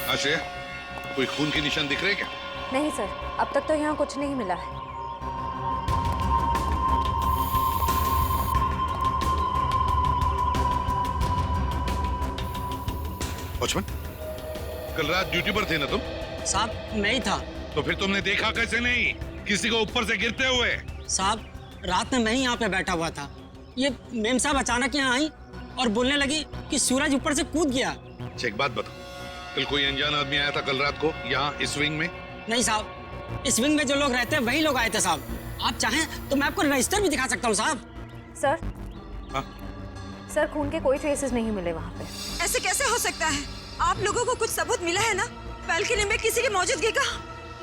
आश्रय, कोई खून के निशान दिख रहे क्या? नहीं सर, अब तक तो यहाँ कुछ नहीं मिला है। वॉचमैन, कल रात ड्यूटी पर थे ना तुम? साहब नहीं था। तो फिर तुमने देखा कैसे नहीं किसी को ऊपर से गिरते हुए? साहब रात में मैं ही यहाँ पे बैठा हुआ था। ये मेम साहब अचानक यहाँ आई और बोलने लगी कि सूरज ऊपर से कूद गया। अच्छा एक बात बताओ, कल कोई अनजान आदमी आया था कल रात को यहाँ इस विंग में? नहीं साहब, इस विंग में जो लोग रहते हैं वही लोग आए थे साहब। आप चाहें तो मैं आपको रजिस्टर भी दिखा सकता हूँ साहब। सर, हाँ? सर खून के कोई ट्रेसेस नहीं मिले वहाँ पे। ऐसे कैसे हो सकता है? आप लोगों को कुछ सबूत मिला है ना बैल्कनी में किसी की मौजूदगी का?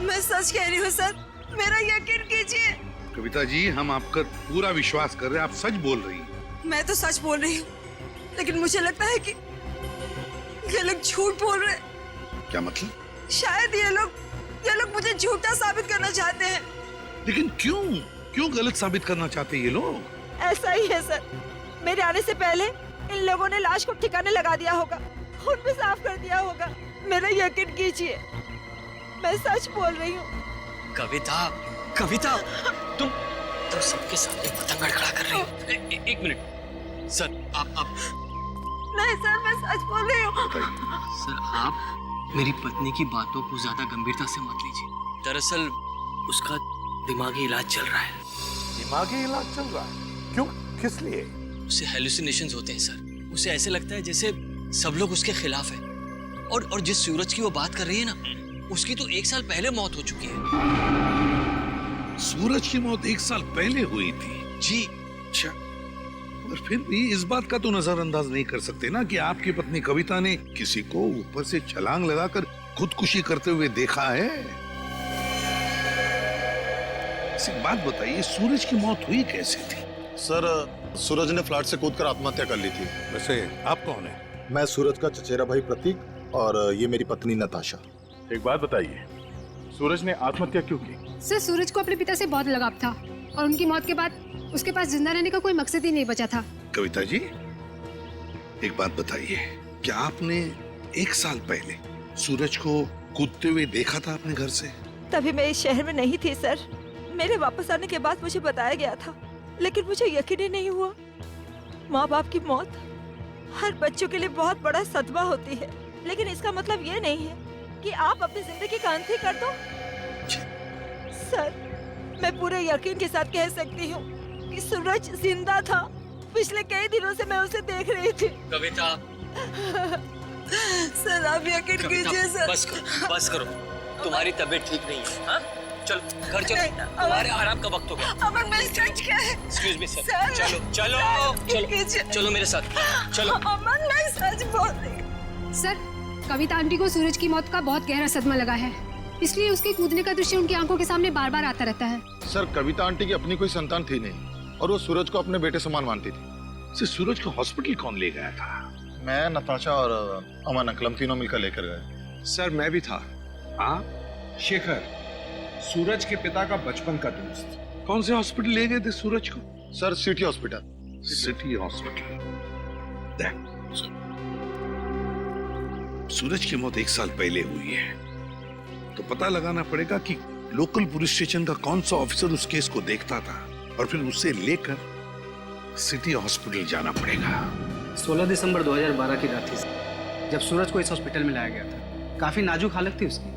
मैं सच कह रही हूँ सर, मेरा यकीन कीजिए। कविता जी, हम आपका पूरा विश्वास कर रहे हैं, आप सच बोल रही हैं। मैं तो सच बोल रही हूँ, लेकिन मुझे लगता है कि ये लोग झूठ बोल रहे हैं। क्या मतलब? शायद ये लोग मुझे झूठा साबित करना चाहते हैं। लेकिन क्यों गलत साबित करना चाहते हैं ये लोग? ऐसा ही है सर, मेरे आने से पहले इन लोगों ने लाश को ठिकाने लगा दिया होगा, खून भी साफ कर दिया होगा। मेरा यकीन कीजिए, मैं सच बोल रही हूँ। कविता, तुम सबके सामने पतंग खड़ा कर रही हो। एक मिनट सर, आप नहीं सर, मैं सच बोल रही हूँ। सर आप मेरी पत्नी की बातों को ज्यादा गंभीरता से मत लीजिए। दरअसल उसका दिमागी इलाज चल रहा है। दिमागी इलाज चल रहा है? क्यों, किस लिए? उसे हेलुसिनेशंस होते हैं सर। उसे ऐसे लगता है जैसे सब लोग उसके खिलाफ हैं। और जिस सूरज की वो बात कर रही है ना, उसकी तो 1 साल पहले मौत हो चुकी है। सूरज की मौत 1 साल पहले हुई थी? जी। अच्छा, और फिर भी इस बात का तो नजरअंदाज नहीं कर सकते ना कि आपकी पत्नी कविता ने किसी को ऊपर से छलांग लगाकर खुदकुशी करते हुए देखा है। एक बात बताइए, सूरज की मौत हुई कैसे थी? सर, सूरज ने फ्लैट से कूदकर आत्महत्या कर ली थी। वैसे आप कौन है? मैं सूरज का चचेरा भाई प्रतीक और ये मेरी पत्नी नताशा। एक बात बताइए, सूरज ने आत्महत्या क्यों की? सर सूरज को अपने पिता से बहुत लगाव था और उनकी मौत के बाद उसके पास जिंदा रहने का कोई मकसद ही नहीं बचा था। कविता जी, एक बात बताइए, क्या आपने 1 साल पहले सूरज को कूदते हुए देखा था अपने घर से? तभी मैं इस शहर में नहीं थी सर। मेरे वापस आने के बाद मुझे बताया गया था, लेकिन मुझे यकीन ही नहीं हुआ। माँ बाप की मौत हर बच्चों के लिए बहुत बड़ा सदमा होती है, लेकिन इसका मतलब ये नहीं है कि आप अपनी जिंदगी का अंत ही कर दो। सर, मैं पूरे यकीन के साथ कह सकती हूँ कि सूरज जिंदा था। पिछले कई दिनों से मैं उसे देख रही थी। कविता सर आप यकीन कीजिए सर। बस करो, तुम्हारी तबीयत ठीक नहीं है। हाँ? चलो घर चलो, तुम्हारे आराम का वक्त हो गया। अमन, मैं सच कह। Excuse me sir. सर, चलो मेरे साथ चलो। अमन, मैं सच बोल रही हूँ। सर कविता आंटी को सूरज की मौत का बहुत गहरा सदमा लगा है, इसलिए उसके कूदने का दृश्य उनकी आंखों के सामने बार बार आता रहता है। सर, कविता आंटी की अपनी कोई संतान थी नहीं और वो सूरज को अपने बेटे समान मानती थी। सूरज को हॉस्पिटल कौन ले गया था? मैं, नताशा और अमन अंकल, हम तीनों मिलकर लेकर गए। सर मैं भी था। शेखर, सूरज के पिता का बचपन का दोस्त। कौन से हॉस्पिटल ले गए थे सूरज को? Sir, city hospital. City hospital. Suraj की मौत 1 साल पहले हुई है, तो पता लगाना पड़ेगा कि लोकल पुलिस स्टेशन का कौन सा ऑफिसर उस केस को देखता था और फिर उससे लेकर सिटी हॉस्पिटल जाना पड़ेगा। 16 दिसंबर 2012 की रात थी जब सूरज को इस हॉस्पिटल में लाया गया था। काफी नाजुक हालत थी उसकी,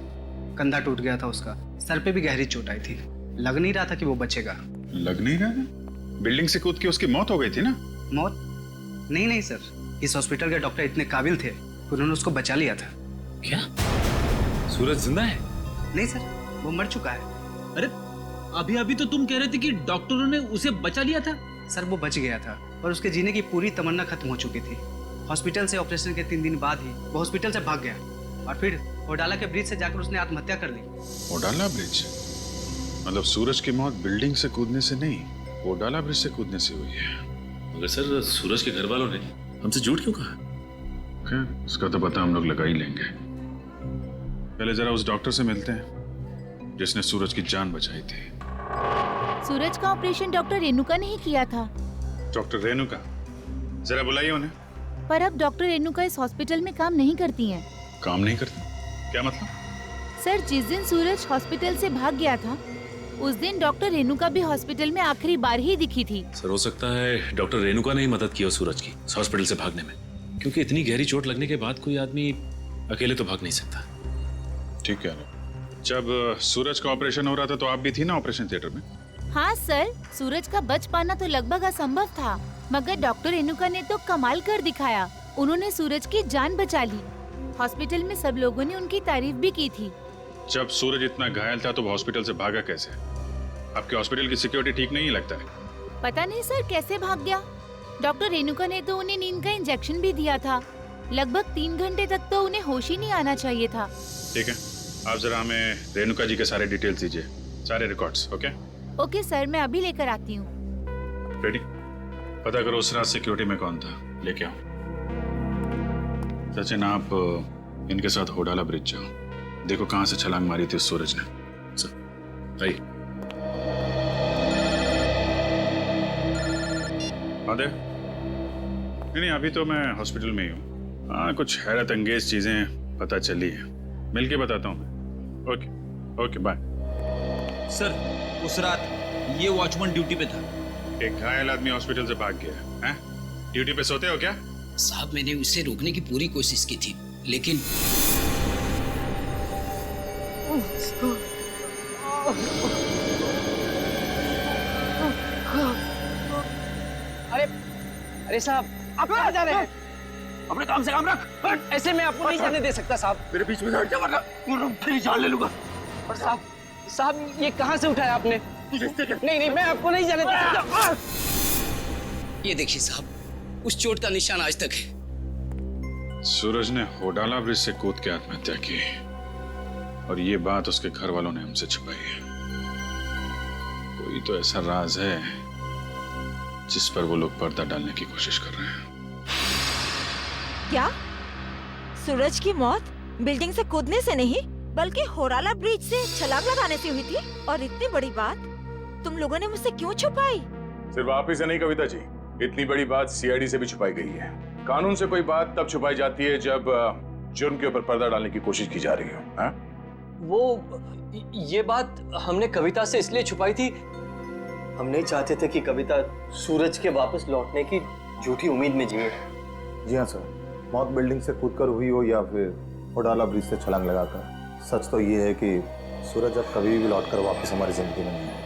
कंधा टूट गया था उसका, सर पे भी गहरी चोट आई थी। लग नहीं रहा था कि वो बचेगा। लग नहीं रहा था? बिल्डिंग से कूद के उसकी मौत हो गई थी ना? मौत? नहीं सर, इस हॉस्पिटल के डॉक्टर इतने काबिल थे, उन्होंने उसको बचा लिया था। क्या सूरज जिंदा है? नहीं सर, वो मर चुका है। अरे अभी तो तुम कह रहे थे कि डॉक्टरों ने उसे बचा लिया था। सर वो बच गया था और उसके जीने की पूरी तमन्ना खत्म हो चुकी थी। हॉस्पिटल से ऑपरेशन के 3 दिन बाद ही वो हॉस्पिटल से भाग गया और फिर ओडाला के ब्रिज से जाकर उसने आत्महत्या कर ली। ओडाला ब्रिज? मतलब सूरज की मौत बिल्डिंग से कूदने से नहीं, ओडाला ब्रिज से कूदने से हुई है। मगर सर, सूरज के घर वालों ने हमसे झूठ क्यों कहा? खैर, उसका तो पता हम लोग लगा ही लेंगे। पहले जरा उस डॉक्टर से मिलते हैं जिसने सूरज की जान बचाई थी। सूरज का ऑपरेशन डॉक्टर रेणुका ने ही किया था। डॉक्टर रेणुका? जरा बुलाइए उन्हें। पर अब डॉक्टर रेणुका इस हॉस्पिटल में काम नहीं करती हैं। काम नहीं करती? क्या मतलब? सर जिस दिन सूरज हॉस्पिटल से भाग गया था उस दिन डॉक्टर रेणुका भी हॉस्पिटल में आखिरी बार ही दिखी थी। सर हो सकता है डॉक्टर रेणुका ने ही मदद की हो सूरज की हॉस्पिटल से भागने में, क्योंकि इतनी गहरी चोट लगने के बाद कोई आदमी अकेले तो भाग नहीं सकता। ठीक कह रहे हो। जब सूरज का ऑपरेशन हो रहा था तो आप भी थी ना ऑपरेशन थिएटर में? हाँ सर, सूरज का बच पाना तो लगभग असंभव था, मगर डॉक्टर रेणुका ने तो कमाल कर दिखाया। उन्होंने सूरज की जान बचा ली। हॉस्पिटल में सब लोगों ने उनकी तारीफ भी की थी। जब सूरज इतना घायल था तो वो हॉस्पिटल से भागा कैसे? आपके हॉस्पिटल की सिक्योरिटी ठीक नहीं लगता है? पता नहीं सर कैसे भाग गया। डॉक्टर रेणुका ने तो उन्हें नींद का इंजेक्शन भी दिया था। लगभग 3 घंटे तक तो उन्हें होश ही नहीं आना चाहिए था। ठीक है, आप जरा हमें रेणुका जी के सारे डिटेल्स दीजिए, सारे रिकॉर्ड्स। ओके ओके सर, मैं अभी लेकर आती हूँ। रेडी? पता करो उस रात सिक्योरिटी में कौन था, लेके आओ। सचिन आप इनके साथ होडाला ब्रिज जाओ, देखो कहाँ से छलांग मारी थी उस सूरज ने। आइए। आदे? नहीं, अभी तो मैं हॉस्पिटल में ही हूँ। हाँ, कुछ हैरत अंगेज चीजें पता चली है, मिलके बताता हूँ मैं। Okay okay bye. सर उस रात ये वॉचमैन ड्यूटी पे था। एक घायल आदमी हॉस्पिटल से भाग गया है? ड्यूटी पे सोते हो क्या? साहब मैंने उसे रोकने की पूरी कोशिश की थी, लेकिन अरे साहब आप कहाँ जा रहे हैं? अपने काम से काम रख। ऐसे मैं आपको नहीं जाने दे सकता साहब। मेरे बीच में हट जा वरना तेरी जान ले लूंगा। और साहब ये कहाँ से उठाया आपने? नहीं मैं आपको नहीं जाने दे सकता। ये देखिए साहब, उस चोट का निशान आज तक है। सूरज ने होडाला ब्रिज से कूद के आत्महत्या की और ये बात उसके घर वालों ने हमसे छुपाई है। कोई तो ऐसा राज है जिस पर वो लोग पर्दा डालने की कोशिश कर रहे हैं। क्या सूरज की मौत बिल्डिंग से कूदने से नहीं बल्कि होडाला ब्रिज से छलांग लगाने से हुई थी? और इतनी बड़ी बात तुम लोगों ने मुझसे क्यों छुपाई? सिर्फ आप ही से नहीं कविता जी, इतनी बड़ी बात सीआईडी से भी छुपाई गई है। कानून से कोई बात तब छुपाई जाती है जब जुर्म के ऊपर पर्दा डालने की कोशिश की जा रही हो। वो ये बात हमने कविता से इसलिए छुपाई थी, हम नहीं चाहते थे कि कविता सूरज के वापस लौटने की झूठी उम्मीद में जिए। जी हाँ सर, मौत बिल्डिंग से कूदकर हुई हो या फिर होडाला ब्रिज से छलांग लगाकर, सच तो ये है कि सूरज अब कभी भी लौटकर वापस हमारी जिंदगी में नहीं है।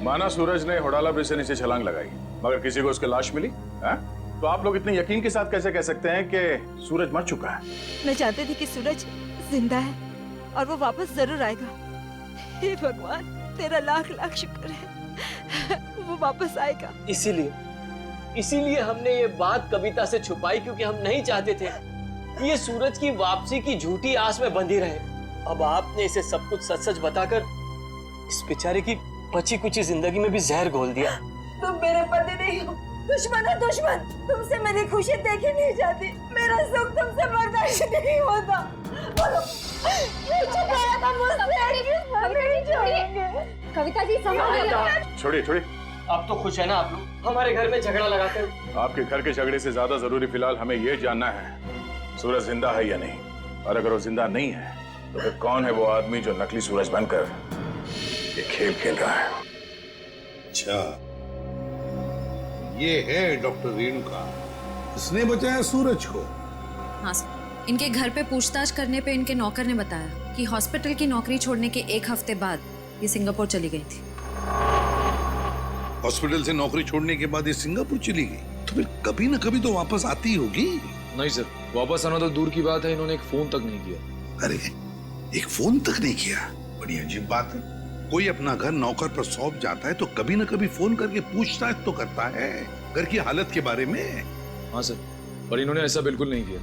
माना सूरज ने होडाला ब्रिज से नीचे छलांग लगाई, मगर किसी को उसकी लाश मिली है? तो आप लोग इतने यकीन के साथ कैसे कह सकते हैं कि सूरज मर चुका है? मैं जानती थी कि सूरज जिंदा है और वो वापस जरूर आएगा। हे भगवान, तेरा लाख लाख शुक्र है, वो वापस आएगा। इसीलिए हमने ये बात कविता से छुपाई, क्योंकि हम नहीं चाहते थे कि ये सूरज की वापसी की झूठी आस में बंधी रहे। अब आपने इसे सब कुछ सच सच बताकर इस बेचारे की बची कुची जिंदगी में भी जहर घोल दिया। तुम मेरे पति नहीं हो, दुश्मन है दुश्मन। तुमसे मेरी खुशी देखी नहीं जाती, मेरा सुख तुमसे बर्दाश्त नहीं होता। बोलो, क्यों छुपाया था मुझसे? नहीं छोड़ेंगे। कविता जी संभालिए। छोड़िए। अब तो खुश है ना आप लोग हमारे घर में झगड़ा लगाकर? आपके घर के झगड़े से ज्यादा जरूरी फिलहाल हमें यह जानना है सूरज जिंदा है या नहीं, और अगर वो जिंदा नहीं है तो फिर कौन है वो आदमी जो नकली सूरज बनकर ये खेल खेल रहा है? अच्छा, ये है डॉक्टर रेणुका, इसने बचाया सूरज को। हाँ सर, इनके घर पे पूछताछ करने पे इनके नौकर ने बताया कि हॉस्पिटल की नौकरी छोड़ने के 1 हफ्ते बाद ये सिंगापुर चली गई थी। हॉस्पिटल से नौकरी छोड़ने के बाद ये सिंगापुर चली गई, तो फिर कभी ना कभी तो वापस आती होगी। नहीं सर, वापस आना तो दूर की बात है, इन्होंने एक फोन तक नहीं किया। अरे, एक फोन तक नहीं किया? बड़ी अजीब बात है। कोई अपना घर नौकर पर सौंप जाता है तो कभी ना कभी फोन करके पूछताछ तो करता है घर की हालत के बारे में। हाँ सर, पर इन्होंने ऐसा बिल्कुल नहीं किया।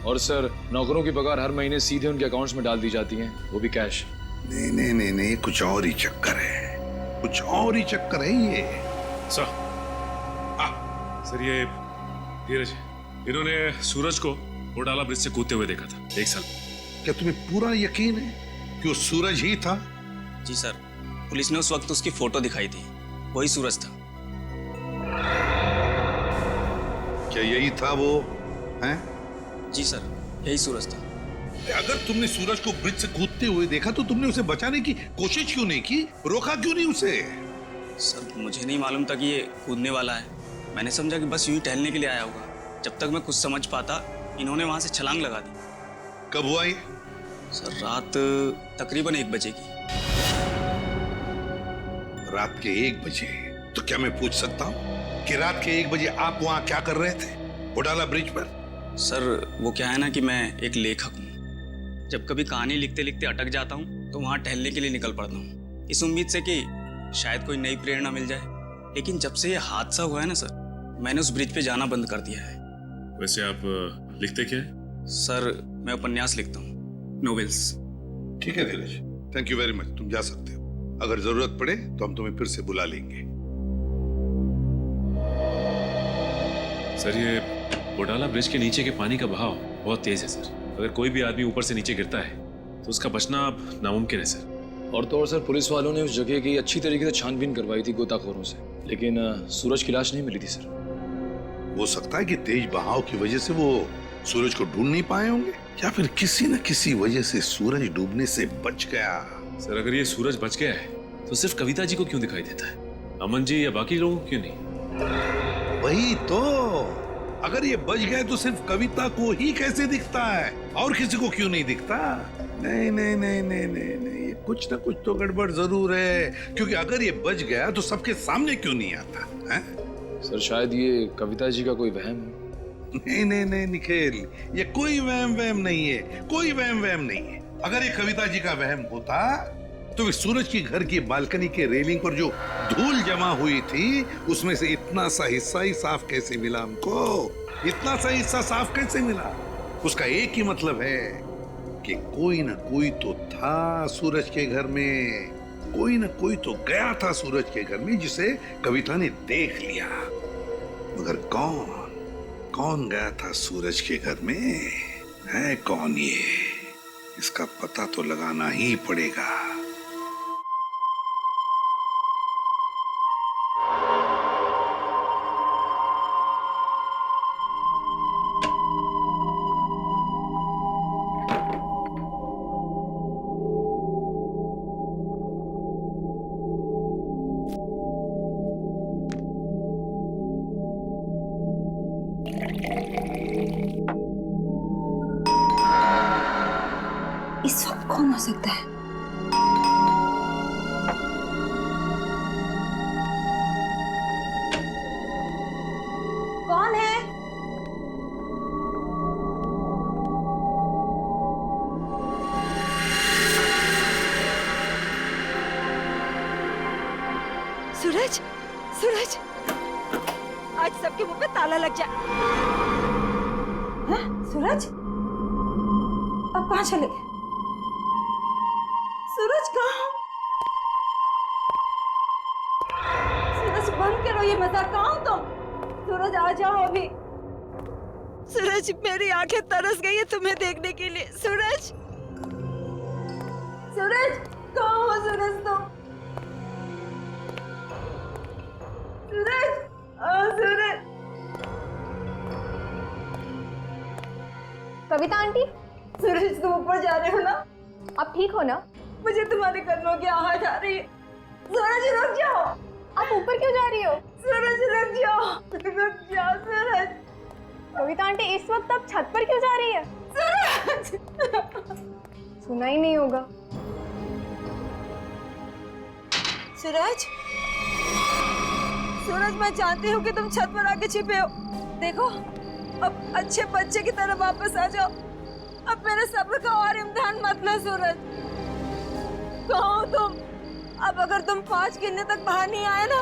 और सर, नौकरों की पगार हर महीने सीधे उनके अकाउंट्स में डाल दी जाती है, वो भी कैश। नहीं, कुछ और ही चक्कर है, कुछ और ही चक्कर है ये। सर ये धीरज, इन्होंने सूरज को होडाला ब्रिज से कूदते हुए देखा था 1 साल। क्या तुम्हें पूरा यकीन है कि वो सूरज ही था? जी सर, पुलिस ने उस वक्त उसकी फोटो दिखाई थी, वही सूरज था। क्या यही था वो? हैं? जी सर, यही सूरज था। अगर तुमने सूरज को ब्रिज से कूदते हुए देखा तो तुमने उसे बचाने की कोशिश क्यों नहीं की? रोका क्यों नहीं उसे? सर मुझे नहीं मालूम था कि ये कूदने वाला है। मैंने समझा कि बस यूं ही टहलने के लिए आया होगा। जब तक मैं कुछ समझ पाता इन्होंने वहां से छलांग लगा दी। कब हुआ ये? सर रात तकरीबन 1 बजे की। रात के 1 बजे? तो क्या मैं पूछ सकता हूँ कि रात के 1 बजे आप वहां क्या कर रहे थे ओडाला ब्रिज पर? सर वो क्या है ना कि मैं एक लेखक हूँ। जब कभी कहानी लिखते लिखते अटक जाता हूँ तो वहां टहलने के लिए निकल पड़ता हूँ, इस उम्मीद से कि शायद कोई नई प्रेरणा मिल जाए। लेकिन जब से ये हादसा हुआ है ना सर, मैंने उस ब्रिज पे जाना बंद कर दिया है। वैसे आप लिखते क्या है? सर मैं उपन्यास लिखता हूँ, नोवेल्स। ठीक है धीरज, थैंक यू वेरी मच। तुम जा सकते हो। अगर जरूरत पड़े तो हम तुम्हें फिर से बुला लेंगे। सर ये ओडाला ब्रिज के नीचे के पानी का बहाव बहुत तेज है सर। अगर कोई भी आदमी ऊपर से नीचे गिरता है तो उसका बचना अब नामुमकिन है सर। और तो और सर पुलिस वालों ने उस जगह की अच्छी तरीके से छानबीन करवाई थी गोताखोरों से, लेकिन सूरज की लाश नहीं मिली थी सर। हो सकता है कि तेज बहाव की वजह से वो सूरज को ढूंढ नहीं पाए होंगे, या फिर किसी न किसी वजह से सूरज डूबने से बच गया। सर अगर ये सूरज बच गया है तो सिर्फ कविता जी को क्यों दिखाई देता है, अमन जी या बाकी लोगों को क्यों नहीं? वही तो, अगर ये बच गए तो सिर्फ कविता को ही कैसे दिखता है, और किसी को क्यों नहीं दिखता? नहीं नहीं नहीं नहीं नहीं नहीं, कुछ ना कुछ तो गड़बड़ जरूर है, क्योंकि अगर ये बच गया तो सबके सामने क्यों नहीं आता है? सर शायद ये कविता जी का कोई वहम है। नहीं नहीं नहीं निखिल, ये कोई वहम नहीं है, कोई वहम नहीं है। अगर ये कविता जी का वहम होता तो वे सूरज की घर की बालकनी के रेलिंग पर जो धूल जमा हुई थी उसमें से इतना सा हिस्सा ही साफ कैसे मिला हमको? इतना सा हिस्सा साफ कैसे मिला? उसका एक ही मतलब है कि कोई ना कोई तो था सूरज के घर में, कोई ना कोई तो गया था सूरज के घर में जिसे कविता ने देख लिया। मगर कौन गया था सूरज के घर में? है कौन ये? इसका पता तो लगाना ही पड़ेगा। इस वक्त कौन हो सकता है? कौन है? सूरज, सूरज, आज सबके मुंह पे ताला लग जाए। हाँ? सूरज, अब कहाँ चले गए? सूरज कहाँ? सूरज बंद करो ये मजाक, कहाँ हो तुम? सूरज आ जाओ अभी। सूरज मेरी आंखें तरस गई है तुम्हें देखने के लिए। सूरज, सूरज कहाँ हो सूरज तुम? सूरज, सूरज। कविता आंटी, सूरज तुम ऊपर जा रहे हो ना? आप ठीक हो ना? मुझे तुम्हारे कदमों की आवाज आ रही है। सूरज रुक जाओ। आप ऊपर क्यों जा रही हो? सूरज रुक जाओ, रुक जाओ सूरज। कविता आंटी इस वक्त आप छत पर क्यों जा रही है? सूरज, सुना ही नहीं होगा। सूरज, सूरज मैं जानती हूँ कि तुम छत पर आके छिपे हो। देखो अब अच्छे बच्चे की तरह वापस आ जाओ। अब मेरे सब्र का और इम्तिहान मत लो सूरज। कहाँ हो तुम? अब अगर तुम 5 गिनने तक बाहर नहीं आए ना,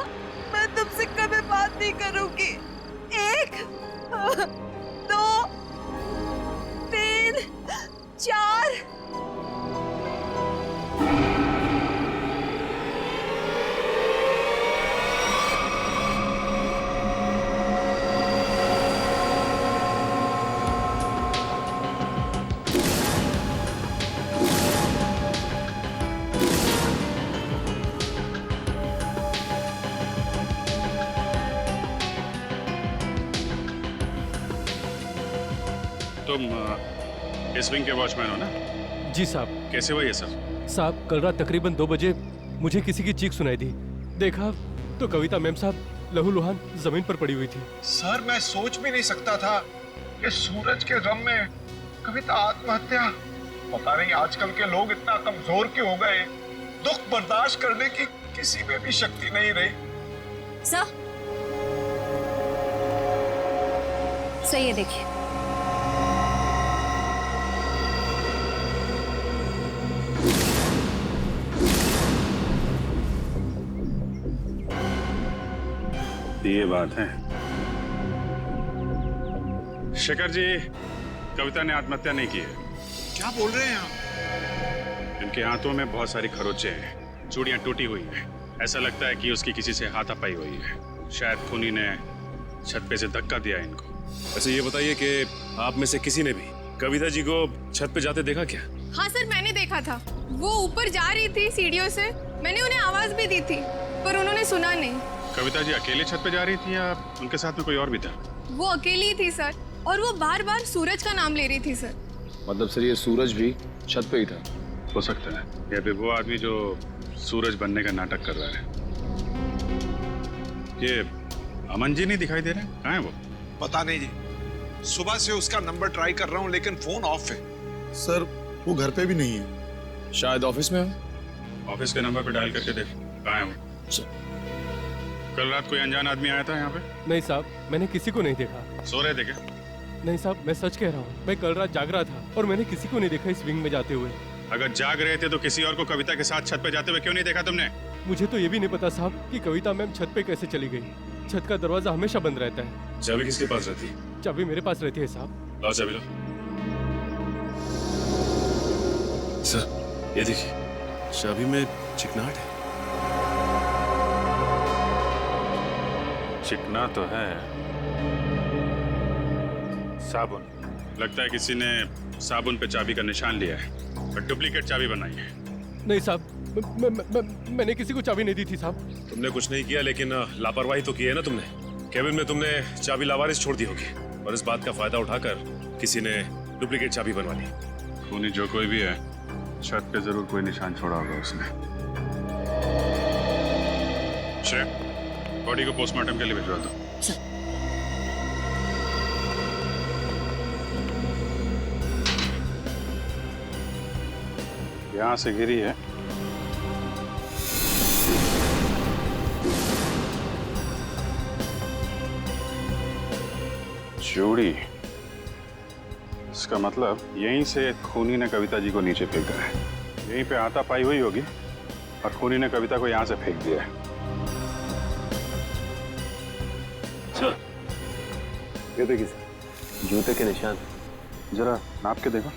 मैं तुमसे कभी बात नहीं करूंगी। 1, 2, 3, 4। इस विंग के वॉचमैन हो ना? जी साहब। कैसे हुआ ये सब? साहब कल रात तकरीबन 2 बजे मुझे किसी की चीख सुनाई दी। देखा तो कविता मैम साहब लहूलुहान जमीन पर पड़ी हुई थी। सर मैं सोच भी नहीं सकता था कि सूरज के गम में कविता आत्महत्या। पता नहीं आजकल के लोग इतना कमजोर क्यों हो गए। दुख बर्दाश्त करने की किसी में भी शक्ति नहीं रही। सर सही है, देखिए। ये बात है। शेखर जी, कविता ने आत्महत्या नहीं की है। क्या बोल रहे हैं आप? इनके हाथों में बहुत सारी खरोंचे हैं, चूड़ियां टूटी हुई हैं। ऐसा लगता है कि उसकी किसी से हाथापाई हुई है। शायद खूनी ने छत पे से धक्का दिया इनको। अच्छा ये बताइए कि आप में से किसी ने भी कविता जी को छत पे जाते देखा क्या? हाँ सर, मैंने देखा था। वो ऊपर जा रही थी सीढ़ियों से। मैंने उन्हें आवाज भी दी थी पर उन्होंने सुना नहीं। कविता जी अकेले छत पे जा रही थी या उनके साथ में कोई और भी था? वो अकेली थी सर, और वो बार बार सूरज का नाम ले रही थी सर। मतलब सर ये सूरज भी छत पे ही था? हो सकता है या फिर वो आदमी जो सूरज बनने का नाटक कर रहा है। ये अमन जी नहीं दिखाई दे रहे? कहाँ है वो? पता नहीं जी, सुबह से उसका नंबर ट्राई कर रहा हूँ लेकिन फोन ऑफ है। सर वो घर पे भी नहीं है। शायद ऑफिस में हो। ऑफिस के नंबर पे डायल करके देख, कहाँ है वो? कल रात कोई अनजान आदमी आया था यहाँ पे? नहीं साहब, मैंने किसी को नहीं देखा। सो रहे थे क्या? नहीं साहब, मैं सच कह रहा हूँ। मैं कल रात जाग रहा था और मैंने किसी को नहीं देखा इस विंग में जाते हुए। अगर जाग रहे थे तो किसी और को कविता के साथ छत पे जाते हुए क्यों नहीं देखा तुमने? मुझे तो ये भी नहीं पता साहब कि कविता मैम छत पे कैसे चली गई। छत का दरवाजा हमेशा बंद रहता है। चाबी किसके पास रहती है? चाबी मेरे पास रहती है साहब। लाओ चाबी लो। सर ये देखिए, चाबी में चिकनाहट है। चिकना तो है। साबुन, लगता है किसी ने साबुन पे चाबी का निशान लिया है और डुप्लीकेट चाबी बनाई है। नहीं साहब, मैंने किसी को चाबी नहीं दी थी साहब। तुमने कुछ नहीं किया लेकिन लापरवाही तो की है ना तुमने। केबिन में तुमने चाबी लावारिस छोड़ दी होगी और इस बात का फायदा उठाकर किसी ने डुप्लीकेट चाबी बनवा ली। खूनी जो कोई भी है, छत पे जरूर कोई निशान छोड़ा होगा उसने। श्रेय, बॉडी को पोस्टमार्टम के लिए भिजवा दो। यहाँ से गिरी है। चूड़ी, इसका मतलब यहीं से खूनी ने कविता जी को नीचे फेंका है। यहीं पे हाथापाई हुई होगी और खूनी ने कविता को यहाँ से फेंक दिया है। ये देखिए जूते के निशान, जरा नाप के देखो।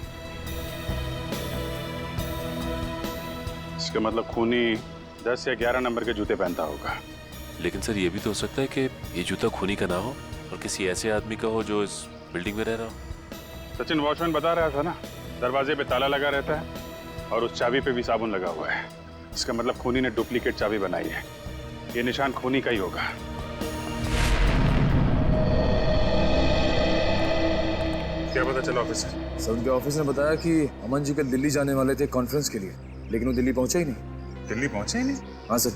इसका मतलब खूनी 10 या 11 नंबर के जूते पहनता होगा। लेकिन सर ये भी तो हो सकता है कि ये जूता खूनी का ना हो और किसी ऐसे आदमी का हो जो इस बिल्डिंग में रह रहा हो। सचिन वॉचमैन बता रहा था ना, दरवाजे पे ताला लगा रहता है और उस चाबी पे भी साबुन लगा हुआ है। इसका मतलब खूनी ने डुप्लीकेट चाबी बनाई है। ये निशान खूनी का ही होगा। क्या पता चला ऑफिसर? सर उनके ऑफिस ने बताया कि अमन जी कल दिल्ली जाने वाले थे कॉन्फ्रेंस के लिए, लेकिन वो दिल्ली पहुंचे ही नहीं। दिल्ली पहुंचे ही नहीं? हाँ सर,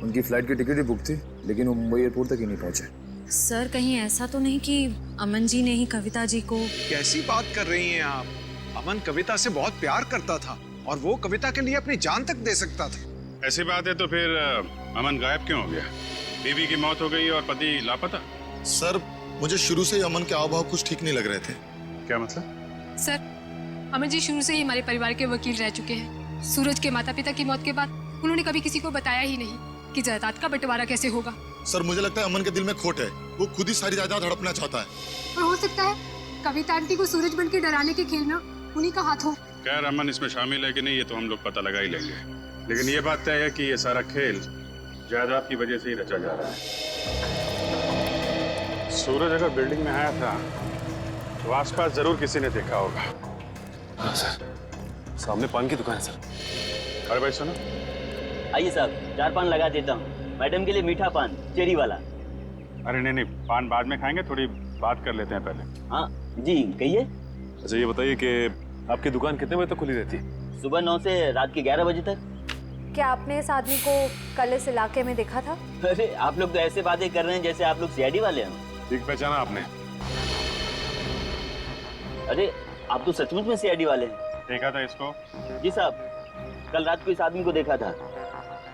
उनकी फ्लाइट की टिकट भी बुक थी लेकिन वो मुंबई एयरपोर्ट तक ही नहीं पहुंचे। सर कहीं ऐसा तो नहीं कि अमन जी ने ही कविता जी को? कैसी बात कर रही हैं आप? अमन कविता से बहुत प्यार करता था और वो कविता के लिए अपनी जान तक दे सकता था। ऐसी बात है तो फिर अमन गायब क्यों हो गया? बीवी की मौत हो गई और पति लापता? सर मुझे शुरू से ही अमन के हाव-भाव कुछ ठीक नहीं लग रहे थे। क्या मतलब? सर, अमन जी शुरू से ही हमारे परिवार के वकील रह चुके हैं। सूरज के माता पिता की मौत के बाद उन्होंने कभी किसी को बताया ही नहीं कि जायदाद का बंटवारा कैसे होगा। सर मुझे लगता है अमन के दिल में खोट है, वो खुद ही सारी जायदाद हड़पना चाहता है। और हो सकता है कविता आंटी को सूरज बन के डराने के खेल में उन्हीं का हाथ हो। खैर अमन इसमें शामिल है कि नहीं ये तो हम लोग पता लगा ही लेंगे, लेकिन ये बात तय है कि ये सारा खेल जायदाद की वजह से ही रचा जा रहा है। सूरज अगर बिल्डिंग में आया था तो आसपास जरूर किसी ने देखा होगा। हाँ सर, सामने पान की दुकान है सर। अरे भाई सुनो। आइए साहब, 4 पान लगा देता हूँ। मैडम के लिए मीठा पान, चेरी वाला। अरे नहीं, पान बाद में खाएंगे, थोड़ी बात कर लेते हैं पहले। हाँ जी, कहिए। अच्छा ये बताइए कि आपकी दुकान कितने बजे तक खुली रहती है? सुबह 9 से रात के 11 बजे तक। क्या आपने इस आदमी को कल इस इलाके में देखा था? अरे आप लोग तो ऐसे बातें कर रहे हैं जैसे आप लोग सीआईडी वाले हैं। ठीक पहचाना आपने? अरे आप तो सचमुच में सीआईडी वाले हैं। देखा था इसको? जी साहब, कल रात को इस आदमी को देखा था।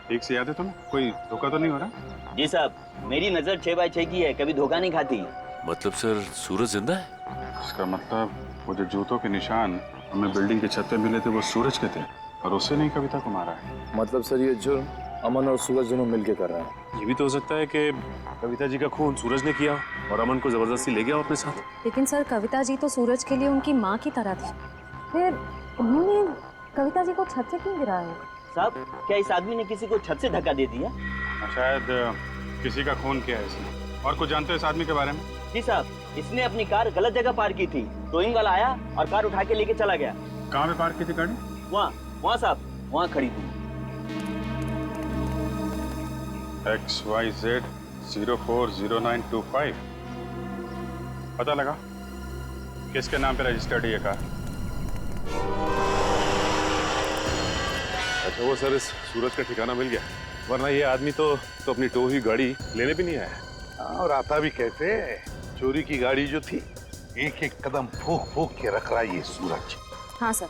ठीक से याद है तुम्हें? कोई धोखा तो नहीं हो रहा? जी साहब, मेरी नजर 6x6 की है, कभी धोखा नहीं खाती। मतलब सर सूरज जिंदा है? इसका मतलब वो जो जूतों के निशान हमें बिल्डिंग के छत पे मिले थे वो सूरज के थे और उससे नहीं कविता को मारा है। मतलब सर ये जुर्म अमन और सूरज दोनों मिलके कर रहे हैं। ये भी तो हो सकता है कि कविता जी का खून सूरज ने किया और अमन को जबरदस्ती ले गया अपने साथ। लेकिन सर कविता जी तो सूरज के लिए उनकी माँ की तरह थी, फिर उन्होंने कविता जी को छत से क्यों गिराया? साहब, क्या इस आदमी ने किसी को छत से धक्का दे दिया? शायद किसी का खून किया है इसने। और कुछ जानते हो इस आदमी के बारे में? जी साहब, इसने अपनी कार गलत जगह पार्क की थी। टोइंग वाला आया और कार उठा के लेके चला गया। कहाँ पे पार्क की थी गाड़ी? वहाँ साहब, वहाँ खड़ी थी। XYZ 040925। पता लगा किसके नाम पे रजिस्टर्ड है ये कार? अच्छा वो सर इस सूरज का ठिकाना मिल गया, वरना ये आदमी तो अपनी टो हुई गाड़ी लेने भी नहीं आया। और आता भी कैसे? चोरी की गाड़ी जो थी एक एक कदम फूक फूक के रख रहा है ये सूरज। हाँ सर,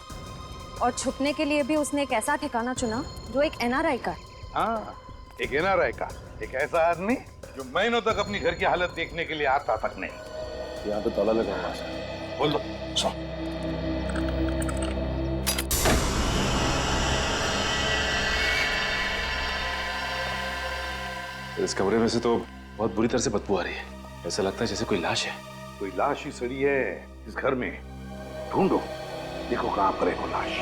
और छुपने के लिए भी उसने एक ऐसा ठिकाना चुना जो एक एनआरआई का है। हाँ, एक एनआरआई का, एक ऐसा आदमी जो महीनों तक अपनी घर की हालत देखने के लिए आता तक नहीं। यहाँ पे ताला लगा हुआ है। बोल दो। सो इस कमरे में से तो बहुत बुरी तरह से बदबू आ रही है। ऐसा लगता है जैसे कोई लाश है। कोई लाश ही सड़ी है इस घर में। ढूंढो, देखो कहाँ पर है वो लाश।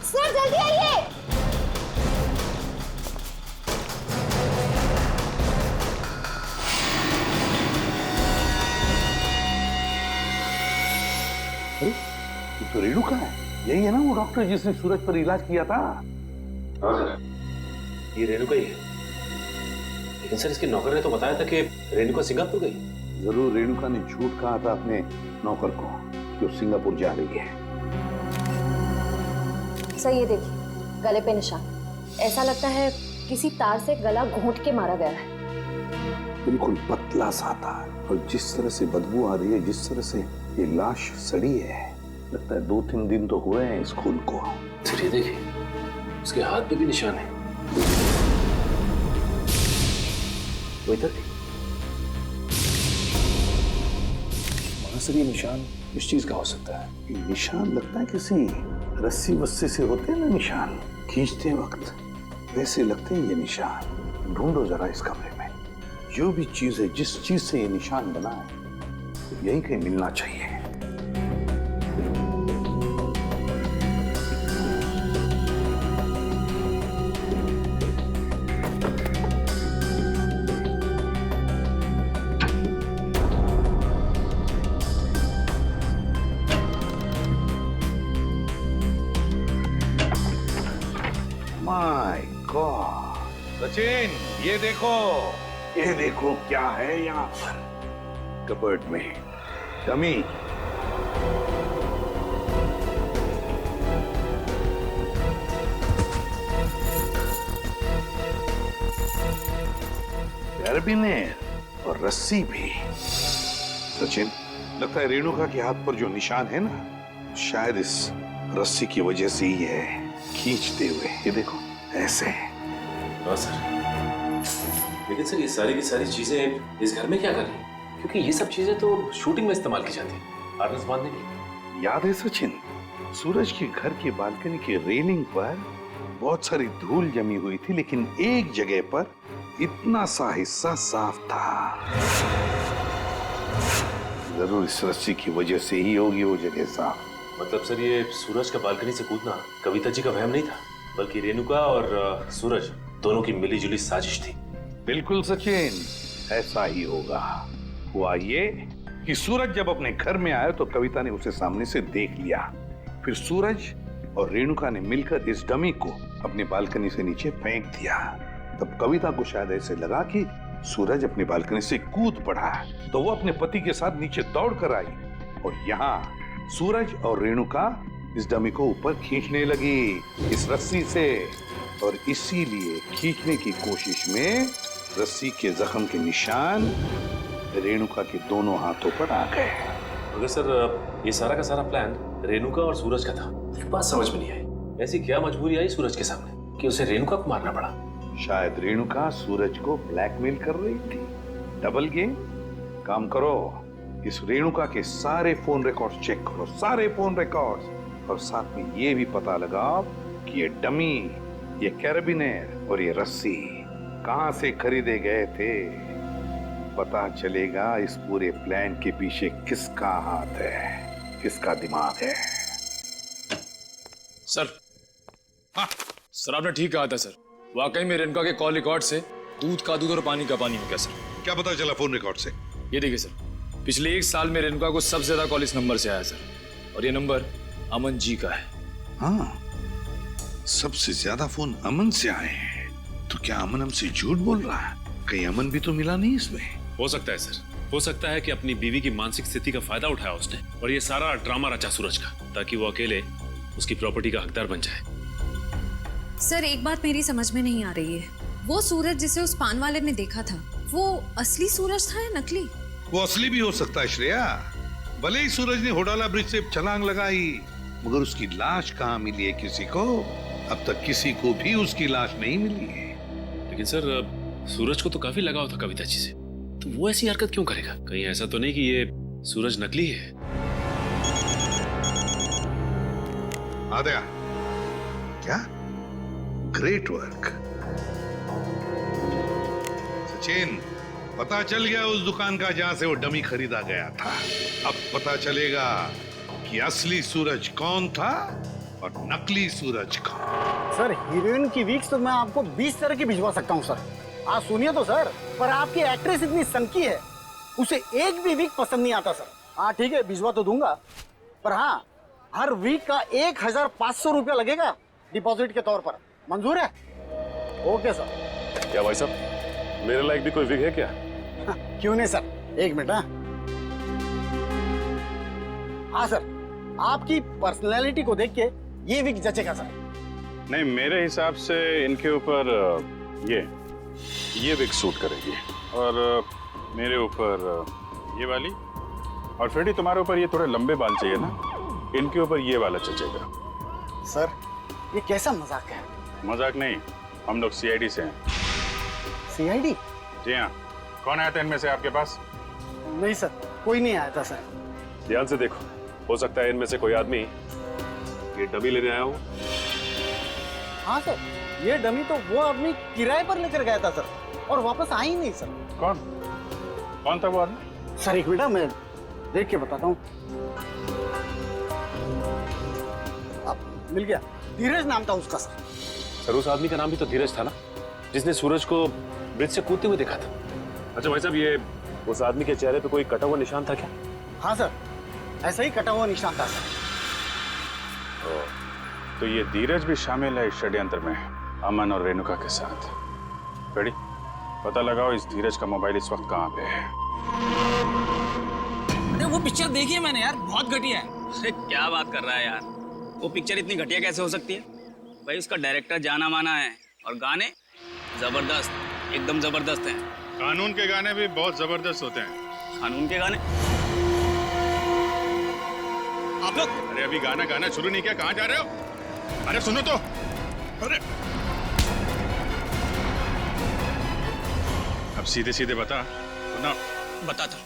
सर जल्दी आइए। तो रेणु का है, यही है ना वो डॉक्टर जिसने सूरज पर इलाज किया था? हाँ सर, ये रेणुका ही है। लेकिन सर इसके नौकर ने तो बताया था कि रेणुका सिंगापुर गई। जरूर रेणुका ने झूठ कहा था अपने नौकर को कि वो सिंगापुर जा रही है। सर ये देखिए, गले पे निशान। ऐसा लगता है किसी तार से गला घोंट के मारा गया है। बिल्कुल पतला सा था, और जिस तरह से बदबू आ रही है, जिस तरह से ये लाश सड़ी है, लगता है 2-3 दिन तो हुए हैं इस खून को। सर ये देखिए, उसके हाथ पे भी निशान है। वो इधर सर ये निशान इस चीज का हो सकता है। ये निशान लगता है किसी रस्सी वस्सी से होते हैं ना निशान, खींचते वक्त वैसे लगते हैं ये निशान। ढूंढो जरा इस कमरे में, जो भी चीज है, जिस चीज से ये निशान बना है, तो यही कहीं मिलना चाहिए। माय गॉड, सचिन ये देखो क्या है यहाँ पर कबर्ड में। डमी, कैरबिनेर और रस्सी भी। सचिन, लगता है रेणुका के हाथ पर जो निशान है ना, शायद इस रस्सी की वजह से ही है, खींचते हुए। ये देखो ऐसे। हाँ सर, लेकिन सर ये सारी की सारी चीजें इस घर में क्या कर रही हैं? क्योंकि ये सब चीजें तो शूटिंग में इस्तेमाल की जाती है, हार्नेस बांधने के लिए। याद है सचिन, सूरज के घर की बालकनी की रेलिंग पर बहुत सारी धूल जमी हुई थी, लेकिन एक जगह पर इतना सा हिस्सा साफ था। जरूर इस रस्सी की वजह से ही होगी वो जगह साफ। मतलब सर ये सूरज का बालकनी से कूदना कविता जी का वहम नहीं था? बल्कि रेणुका और सूरज दोनों की मिलीजुली साजिश थी। बिल्कुल सचिन, ऐसा ही होगा। हुआ ये कि सूरज जब अपने घर में आया तो कविता ने उसे सामने से देख लिया। फिर सूरज और रेणुका ने मिलकर इस डमी को अपनी बालकनी से नीचे फेंक दिया। तब कविता को शायद ऐसे लगा कि सूरज अपनी बालकनी से कूद पड़ा, तो वो अपने पति के साथ नीचे दौड़ कर आई और यहाँ सूरज और रेणुका इस डमी को ऊपर खींचने लगी इस रस्सी से, और इसीलिए खींचने की कोशिश में रस्सी के जख्म के निशान रेणुका के दोनों हाथों पर आ गए। मगर सर, ये सारा का सारा प्लान रेणुका और सूरज का था। एक बात समझ में नहीं आई, ऐसी क्या मजबूरी आई सूरज के सामने कि उसे रेणुका को मारना पड़ा? शायद रेणुका सूरज को ब्लैकमेल कर रही थी। Double game. काम करो, इस रेणुका के सारे फोन रिकॉर्ड्स चेक करो, सारे फोन रिकॉर्ड्स, और साथ में ये भी पता लगाओ कि ये डमी, ये कैरेबिनेर और ये रस्सी कहां से खरीदे गए थे। पता चलेगा इस पूरे प्लान के पीछे किसका हाथ है, किसका दिमाग है। सर, हाँ, सर आपने ठीक कहा था सर। वाकई में रेणुका के कॉल रिकॉर्ड से दूध का दूध और पानी का पानी हो गया सर। क्या पता चला फोन रिकॉर्ड से? ये देखिए सर, पिछले 1 साल में रेणुका को सबसे ज्यादा कॉल इस नंबर से आया सर, और ये नंबर अमन जी का है। हाँ, सबसे ज्यादा फोन अमन से आए हैं। तो क्या अमन हमसे झूठ बोल रहा है? कहीं अमन भी तो मिला नहीं इसमें? हो सकता है सर, हो सकता है कि अपनी बीवी की मानसिक स्थिति का फायदा उठाया उसने और ये सारा ड्रामा रचा सूरज का, ताकि वो अकेले उसकी प्रॉपर्टी का हकदार बन जाए। सर, एक बात मेरी समझ में नहीं आ रही है, वो सूरज जिसे उस पान वाले ने देखा था, वो असली सूरज था या नकली? वो असली भी हो सकता है श्रेया। भले ही सूरज ने होडाला ब्रिज से छलांग लगाई, मगर उसकी लाश कहाँ मिली है किसी को? अब तक किसी को भी उसकी लाश नहीं मिली है। लेकिन सर, सूरज को तो काफी लगाव था कविता जी से, तो वो ऐसी हरकत क्यों करेगा? कहीं ऐसा तो नहीं कि ये सूरज नकली है? आद्या, क्या? Great work Sachin. पता चल गया उस दुकान का जहां से वो डमी खरीदा गया था। अब पता चलेगा कि असली सूरज कौन था और नकली सूरज कौन। सर, हीरोइन की वीक्स तो मैं आपको 20 तरह की भिजवा सकता हूँ सर। आप सुनिए तो सर, पर आपकी एक्ट्रेस इतनी सनकी है, उसे एक भी वीक पसंद नहीं आता सर। हाँ ठीक है, भिजवा तो दूंगा, पर हाँ, हर वीक का 1500 रुपया लगेगा डिपॉजिट के तौर पर। मंजूर है? Okay sir. क्या भाई साहब, मेरे लायक भी कोई विग है क्या? हाँ, क्यों नहीं सर, एक मिनट। हाँ सर, आपकी पर्सनैलिटी को देख के ये विग जचेगा सर। नहीं, मेरे हिसाब से इनके ऊपर ये विग सूट करेगी, और मेरे ऊपर ये वाली, और फ्रेडी तुम्हारे ऊपर ये थोड़े लंबे बाल चाहिए ना, इनके ऊपर ये वाला जचेगा। सर, ये कैसा मजाक है? मजाक नहीं, हम लोग सीआईडी से हैं। सीआईडी? जी हाँ। कौन आया था इनमें से आपके पास? नहीं सर, कोई नहीं आया था सर। ध्यान से देखो, हो सकता है इनमें से कोई आदमी ये डमी लेने आया हो। हाँ सर, ये डमी तो वो आदमी किराए पर लेकर गया था सर, और वापस आ ही नहीं सर। कौन था वो आदमी? सर एक मिनट, मैं देख के बताता हूँ। अब मिल गया, धीरज नाम था उसका सर। सर, उस आदमी का नाम भी तो धीरज था ना, जिसने सूरज को ब्रिज से कूदते हुए देखा था। अच्छा भाई साहब, ये उस आदमी के चेहरे पे कोई कटा हुआ निशान था क्या? हाँ सर, ऐसा ही कटा हुआ निशान था सर। तो ये धीरज भी शामिल है इस षड्यंत्र में, अमन और रेणुका के साथ। रेडी? पता लगाओ इस धीरज का मोबाइल इस वक्त कहाँ पे है। अरे वो पिक्चर देखी है मैंने यार, बहुत घटिया है। अरे क्या बात कर रहा है यार, वो पिक्चर इतनी घटिया कैसे हो सकती है? भाई उसका डायरेक्टर जाना माना है, और गाने जबरदस्त, एकदम जबरदस्त हैं। कानून के गाने भी बहुत जबरदस्त होते हैं। कानून के गाने? आप लोग, अरे अभी गाना शुरू नहीं किया, कहाँ जा रहे हो? अरे सुनो तो। अरे अब सीधे सीधे बता ना। बताता।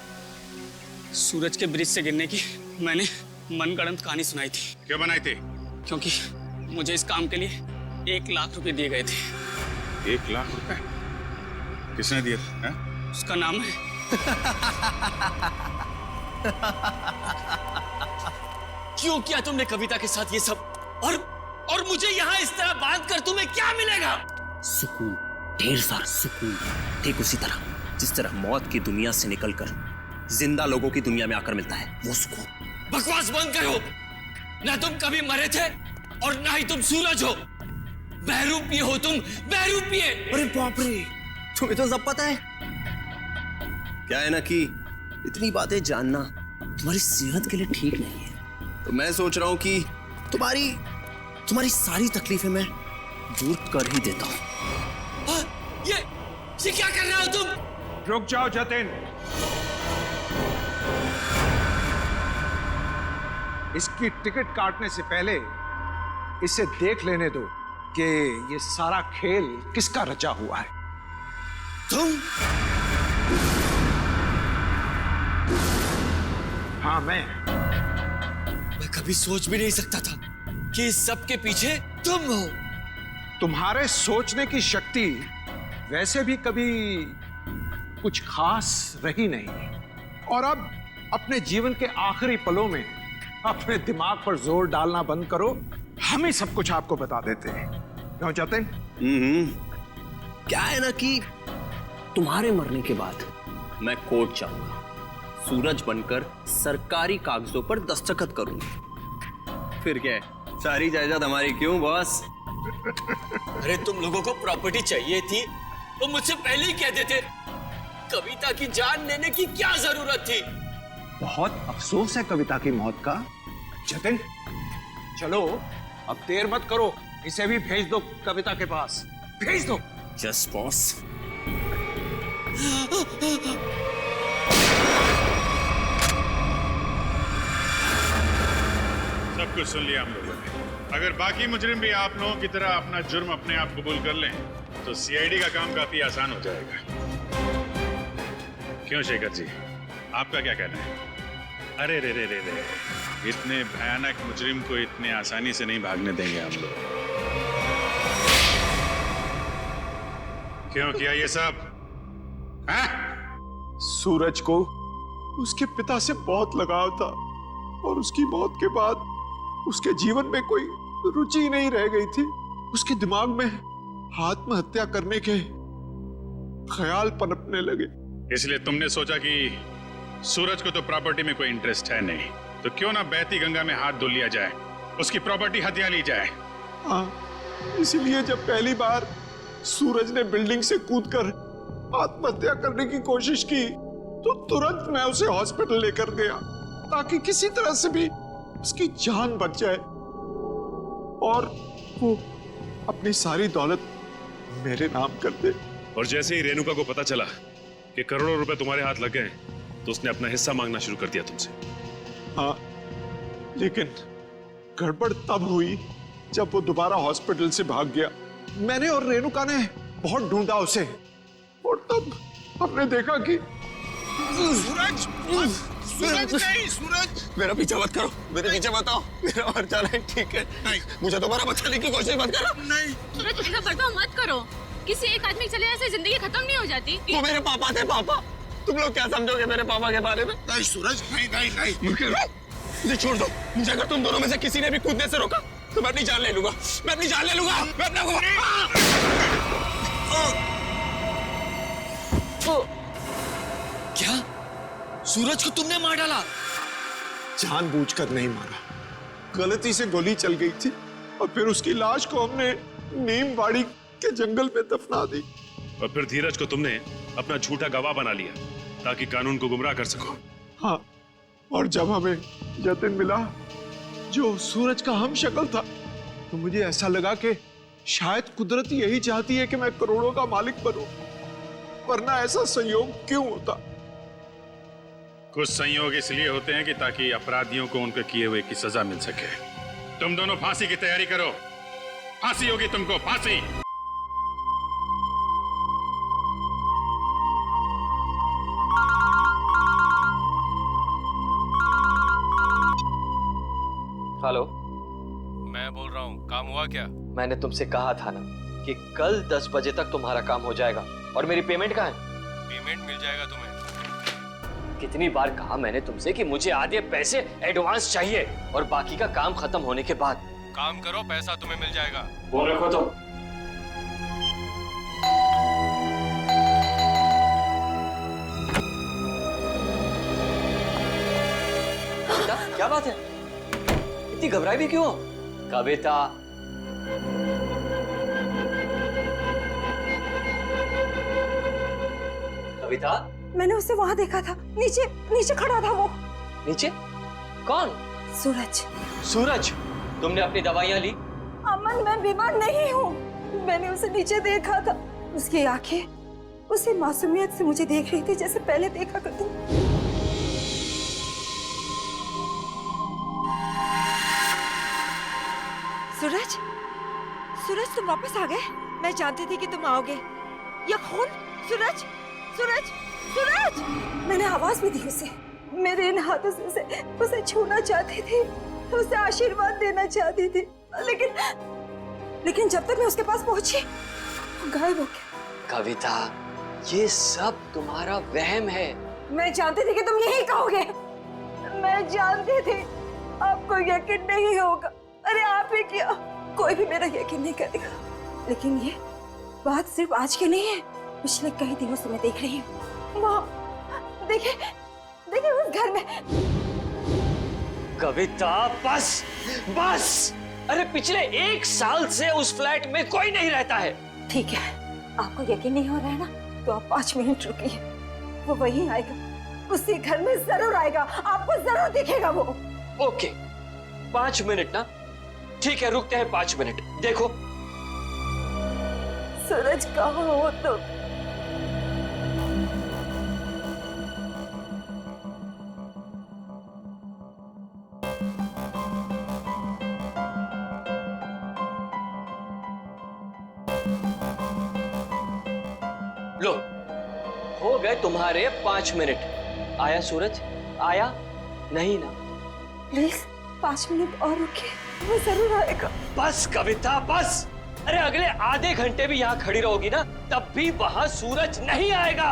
सूरज के ब्रिज से गिरने की मैंने मनगढ़ंत कहानी सुनाई थी। क्यों बनाई थी? क्योंकि मुझे इस काम के लिए 1 लाख रुपए दिए गए थे। 1 लाख रुपए? किसने दिए थे? उसका नाम है क्यों किया तुमने कविता के साथ ये सब? और और मुझे यहाँ इस तरह बांध कर तुम्हें क्या मिलेगा? सुकून, ढेर सारा सुकून। ठीक उसी तरह जिस तरह मौत की दुनिया से निकलकर जिंदा लोगों की दुनिया में आकर मिलता है, वो सुकून। बकवास बंद करो। ना तुम कभी मरे थे और ना ही तुम सूरज हो। बहरूपिये हो तुम, बहरूपिये। अरे बाप रे, तुम्हें तो सब पता है। क्या है ना कि इतनी बातें जानना तुम्हारी सेहत के लिए ठीक नहीं है। तो मैं सोच रहा हूं कि तुम्हारी सारी तकलीफें मैं दूर कर ही देता हूं। ये क्या कर रहे हो तुम? रुक जाओ जतिन। इसकी टिकट काटने से पहले इसे देख लेने दो कि ये सारा खेल किसका रचा हुआ है। तुम? हाँ, मैं कभी सोच भी नहीं सकता था कि इस सब के पीछे तुम हो। तुम्हारे सोचने की शक्ति वैसे भी कभी कुछ खास रही नहीं, और अब अपने जीवन के आखिरी पलों में अपने दिमाग पर जोर डालना बंद करो। हम ही सब कुछ आपको बता देते हैं। क्यों जतिन? क्या है ना कि तुम्हारे मरने के बाद मैं कोर्ट जाऊंगा, सूरज बनकर सरकारी कागजों पर दस्तखत करूंगा। फिर क्या है, सारी जायदाद हमारी। क्यों बॉस? अरे तुम लोगों को प्रॉपर्टी चाहिए थी तो मुझसे पहले ही कह देते। कविता की जान लेने की क्या जरूरत थी? बहुत अफसोस है कविता की मौत का। जतिन, चलो अब देर मत करो, इसे भी भेज दो कविता के पास, भेज दो। Yes boss. सब कुछ सुन लिया हम लोगों ने। अगर बाकी मुजरिम भी आप लोगों की तरह अपना जुर्म अपने आप कबूल कर लें तो सीआईडी का काम काफी आसान हो जाएगा। क्यों शेखर जी, आपका क्या कहना है? अरे रे रे रे रे, इतने भयानक मुजरिम को इतने आसानी से नहीं भागने देंगे हम लोग। क्यों किया ये सब? सूरज को उसके पिता से बहुत लगाव था, और उसकी मौत के बाद उसके जीवन में कोई रुचि नहीं रह गई थी। उसके दिमाग में आत्महत्या करने के ख्याल पनपने लगे। इसलिए तुमने सोचा कि सूरज को तो प्रॉपर्टी में कोई इंटरेस्ट है नहीं, तो क्यों ना बहती गंगा में हाथ धो लिया जाए, उसकी प्रॉपर्टी हथिया ली जाए। हाँ, इसीलिए जब पहली बार सूरज ने बिल्डिंग से कूदकर आत्महत्या करने की कोशिश की तो तुरंत मैं उसे हॉस्पिटल लेकर गया ताकि किसी तरह से भी उसकी जान बच जाए, और वो अपनी सारी दौलत मेरे नाम कर दे। और जैसे ही रेणुका को पता चला कि करोड़ों रुपए तुम्हारे हाथ लग गए तो उसने अपना हिस्सा मांगना शुरू कर दिया तुमसे। हाँ, लेकिन गड़बड़ तब हुई जब वो दोबारा हॉस्पिटल से भाग गया। मैंने और रेणुका ने बहुत ढूंढा उसे, और तब हमने देखा कि सूरज नहीं, सूरज मेरा पीछा मत करो, मेरे पीछे मत आओ, मेरा मर जाना है, ठीक है? नहीं, मुझे दोबारा बचाने की कोशिश मत करो। नहीं सूरज, ऐसा बर्ताव मत करो। किसी एक आदमी के चले जाने से जिंदगी खत्म नहीं हो जाती। वो मेरे पापा थे। पापा, तुम लोग क्या समझोगे मेरे पापा के बारे में? नहीं सूरज, नहीं नहीं नहीं, मुझे छोड़ दो। मुझे अगर तुम दोनों में से किसी ने भी कूदने से रोका तो मैं अपनी जान ले लूंगा। मैं अपनी जान ले लूंगा। मैं अपना क्या सूरज को तुमने मार डाला? जानबूझकर नहीं मारा, गलती से गोली चल गई थी, और फिर उसकी लाश को हमने नीमवाड़ी के जंगल में दफना दी। और फिर धीरज को तुमने अपना झूठा गवाह बना लिया ताकि कानून को गुमराह कर सको। हाँ, और जब हमें जतिन मिला जो सूरज का हम शक्ल था, तो मुझे ऐसा लगा कि शायद कुदरत यही चाहती है कि मैं करोड़ों का मालिक बनूं, वरना ऐसा संयोग क्यों होता? कुछ संयोग इसलिए होते हैं कि ताकि अपराधियों को उनके किए हुए की सजा मिल सके। तुम दोनों फांसी की तैयारी करो, फांसी होगी तुमको, फांसी। हेलो, मैं बोल रहा हूँ, काम हुआ क्या? मैंने तुमसे कहा था ना कि कल 10 बजे तक तुम्हारा काम हो जाएगा। और मेरी पेमेंट कहाँ है? पेमेंट मिल जाएगा तुम्हें। कितनी बार कहा मैंने तुमसे कि मुझे आधे पैसे एडवांस चाहिए और बाकी का काम खत्म होने के बाद। काम करो, पैसा तुम्हें मिल जाएगा। फोन रखो तो। क्या बात है? इतनी घबराई भी क्यों हो? कविता, कविता, मैंने उसे वहाँ देखा था, नीचे नीचे खड़ा था वो। नीचे? कौन? सूरज। सूरज, तुमने अपनी दवाइयाँ ली? अमन, मैं बीमार नहीं हूँ। मैंने उसे नीचे देखा था। उसकी आंखें उसे मासूमियत से मुझे देख रही थी, जैसे पहले देखा करती। सूरज, सूरज तुम वापस आ गए? मैं जानती थी कि तुम आओगे। ये खून? सूरज, सूरज, सूरज! मैंने आवाज भी दी उसे। मेरे इन हाथों से उसे छूना चाहती थी, उसे आशीर्वाद देना चाहती थी, लेकिन जब तक मैं उसके पास पहुंची, वो गायब हो गया। कविता, ये सब तुम्हारा वहम है। मैं जानती थी कि तुम यही कहोगे। मैं जानती थी आपको यकीन नहीं होगा। अरे आप ही क्या, कोई भी मेरा यकीन नहीं करेगा। लेकिन ये बात सिर्फ आज की नहीं है, पिछले कई दिनों से मैं देख रही हूँ। वहाँ देखिए, देखिए उस घर में। कविता, बस बस! अरे पिछले 1 साल से उस फ्लैट में कोई नहीं रहता है। ठीक है, आपको यकीन नहीं हो रहा है ना, तो आप 5 मिनट रुकिए। वो वहीं आएगा, उसी घर में जरूर आएगा, आपको जरूर दिखेगा वो। ओके, 5 मिनट ना? ठीक है, रुकते हैं 5 मिनट। देखो सूरज कहाँ हो तुम? लो, हो गए तुम्हारे 5 मिनट। आया सूरज? आया? नहीं ना? प्लीज 5 मिनट और रुकिए, वो जरूर आएगा। बस कविता, बस! अरे अगले आधे घंटे भी यहाँ खड़ी रहोगी ना, तब भी वहां सूरज नहीं आएगा।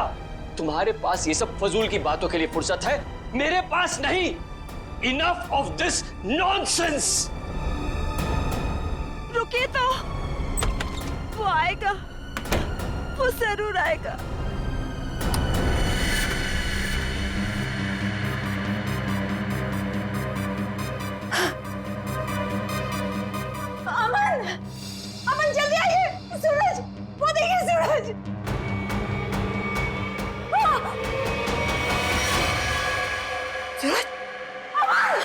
तुम्हारे पास ये सब फजूल की बातों के लिए फुर्सत है, मेरे पास नहीं। Enough of this nonsense. रुकिए तो, वो आएगा, वो जरूर आएगा। अमन, अमन जल्दी आइए! सूरज, वो देखिए सूरज! सूरज! अमन!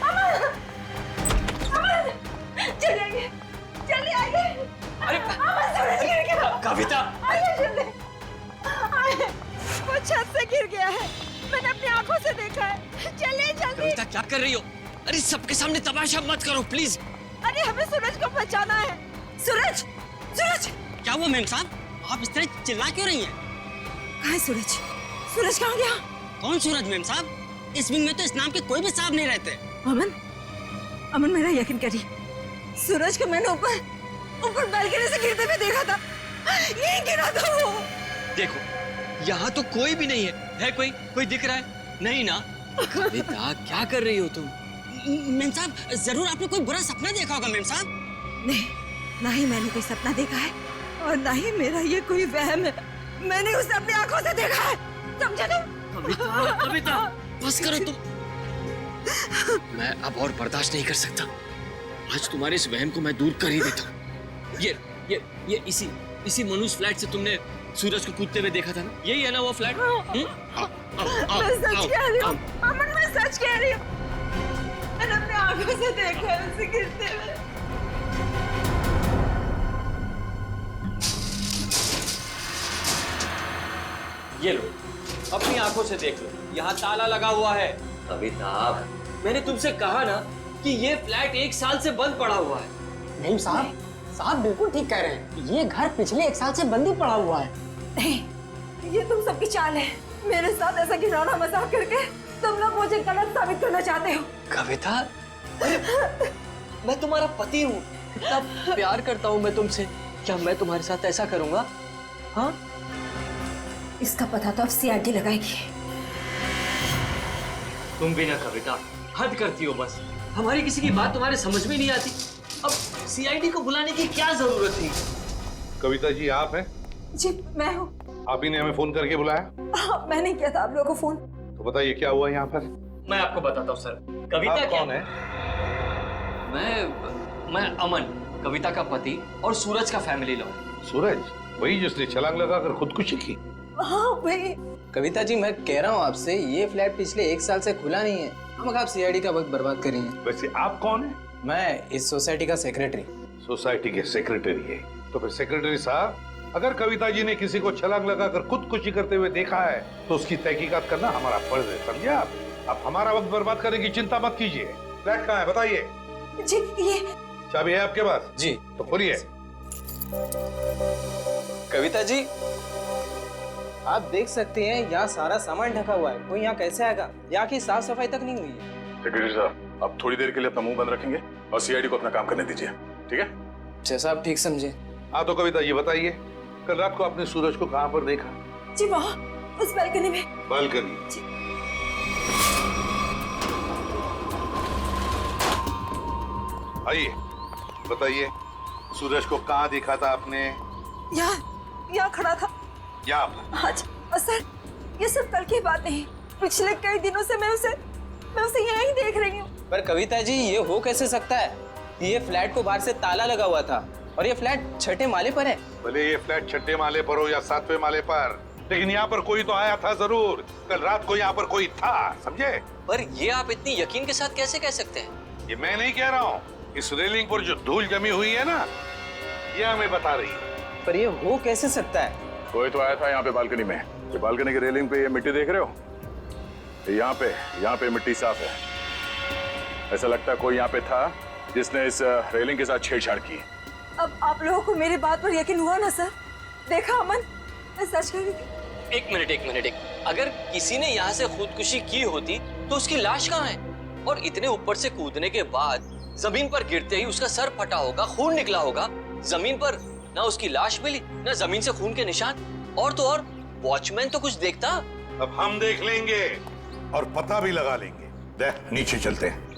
अमन! अमन! जल्दी आइए! जल्दी आइए! अरे अमन, सूरज गिर गया! कविता! आइए जल्दी! आइए! वो छत से गिर गया है, मैंने अपनी आंखों से देखा है। चलिए जल्दी! कविता, क्या कर रही हो? अरे सबके सामने तमाशा मत करो प्लीज। अरे हमें सूरज को बचाना है। सूरज, सूरज! क्या हुआ मेम साहब? आप इस तरह चिल्ला क्यों रही हैं? कहाँ है सूरज? सूरज कहाँ गया? कौन सूरज मेम साहब? इस विंग में तो इस नाम के कोई भी साहब नहीं रहते। अमन, अमन मेरा यकीन करिए, सूरज को मैंने ऊपर बालकनी से गिरते हुए देखा था। यहीं गिरा था वो। देखो, यहाँ तो कोई भी नहीं है। है कोई दिख रहा है? नहीं ना? कविता, क्या कर रही हो तुम? मेम साहब, जरूर आपने कोई बुरा सपना देखा होगा मेम साहब। नहीं, ना ही मैंने कोई सपना देखा है और ना ही मेरा ये कोई वहम है। मैंने उसे अपनी आंखों से देखा है, समझे तुम? कविता, कविता, बस करो तुम। मैं अब और बर्दाश्त नहीं कर सकता। आज तुम्हारे इस वहम को मैं दूर कर ही देता हूँ। ये इसी मनुष्य फ्लैट से तुमने सूरज को कूदते हुए देखा था ना? यही है ना वो फ्लैट? मैं सच कह रही हूँ अमन, मैं सच कह रही हूँ। मैंने अपनी आंखों से देखा है उसे गिरते हुए। ये लो, अपनी आंखों से देख लो, यहाँ ताला लगा हुआ है। कविता, मैंने तुमसे कहा ना कि ये फ्लैट 1 साल से बंद पड़ा हुआ है। नहीं साहब बिल्कुल ठीक कह रहे हैं। ये घर पिछले 1 साल से बंद ही पड़ा हुआ है। नहीं, ये तुम सबकी चाल है। मेरे साथ ऐसा घिनौना मजाक करके तुम लोग मुझे गलत साबित करना चाहते हो। कविता, मैं तुम्हारा पति हूँ, इतना प्यार करता हूँ मैं तुमसे। क्या मैं तुम्हारे साथ ऐसा करूँगा? हाँ? इसका पता तो अब सीआईडी लगाएगी। तुम भी ना कविता, हद करती हो बस। हमारी किसी की बात तुम्हारे समझ में नहीं आती। अब सीआईडी को बुलाने की क्या जरूरत थी? कविता जी आप हैं? जी मैं हूँ। आप ही ने हमें फोन करके बुलाया? हाँ, मैंने किया था आप लोगों को फोन। तो बताइए क्या हुआ यहाँ पर? मैं आपको बताता हूँ सर। कविता आप कौन है? मैं अमन, कविता का पति और सूरज का फैमिली लॉ। सूरज? वही जिसने छलांग लगाकर खुदकुशी की? हाँ वही। कविता जी मैं कह रहा हूँ आपसे, ये फ्लैट पिछले 1 साल से खुला नहीं है। हम आप सीआईडी का वक्त बर्बाद करेंगे। वैसे आप कौन है? मैं इस सोसाइटी का सेक्रेटरी। सोसाइटी के सेक्रेटरी है? तो फिर सेक्रेटरी साहब, अगर कविता जी ने किसी को छलांग लगाकर खुदकुशी करते हुए देखा है तो उसकी तहकीकात करना हमारा फर्ज है, समझे आप? आप हमारा वक्त बर्बाद करने की चिंता मत कीजिए। फ्लैट कहाँ है बताइए? जी ये चाबी है आपके पास? जी। तो खोलिए। कविता जी आप देख सकते हैं यहाँ सारा सामान ढका हुआ है, कोई यहाँ कैसे आएगा? यहाँ की साफ सफाई तक नहीं हुई है। सेक्रेटरी साहब, आप थोड़ी देर के लिए अपना मुंह बंद रखेंगे और सीआईडी को अपना काम करने दीजिए, ठीक है? जैसा आप ठीक समझे। हाँ तो कविता जी बताइए, कल रात को आपने सूरज को कहाँ पर देखा? जी वहाँ उस बालकनी में। बालकनी? आइए बताइए, सूरज को कहाँ देखा था आपने? यहाँ खड़ा था। यहाँ पर? हाँ जी। और सर ये सब कल की बात नहीं, पिछले कई दिनों से मैं उसे यहीं देख रही हूँ। पर कविता जी ये हो कैसे सकता है? ये फ्लैट को बाहर से ताला लगा हुआ था और ये फ्लैट 6ठे माले पर है। भले ये फ्लैट 6ठे माले पर हो या 7वें माले पर, लेकिन यहाँ पर कोई तो आया था जरूर। कल रात को यहाँ पर कोई था, समझे? पर ये आप इतनी यकीन के साथ कैसे कह सकते हैं? ये मैं नहीं कह रहा हूँ, इस रेलिंग पर जो धूल जमी हुई है ना, ये हमें बता रही है। पर ये हो कैसे सकता है? कोई तो आया था यहाँ पे बालकनी में। ये बालकनी की रेलिंग पे ये मिट्टी देख रहे हो? यहाँ पे मिट्टी साफ है। ऐसा लगता है कोई यहाँ पे था जिसने इस रेलिंग के साथ छेड़छाड़ की। अब आप लोगों को मेरी बात पर यकीन हुआ ना सर? देखा अमन, मैं सच कह रही थी। एक मिनट। अगर किसी ने यहाँ से खुदकुशी की होती तो उसकी लाश कहाँ है? और इतने ऊपर से कूदने के बाद जमीन पर गिरते ही उसका सर फटा होगा, खून निकला होगा। जमीन पर ना उसकी लाश मिली, ना जमीन से खून के निशान। और तो और वॉचमैन तो कुछ देखता। अब हम देख लेंगे और पता भी लगा लेंगे। नीचे चलते हैं।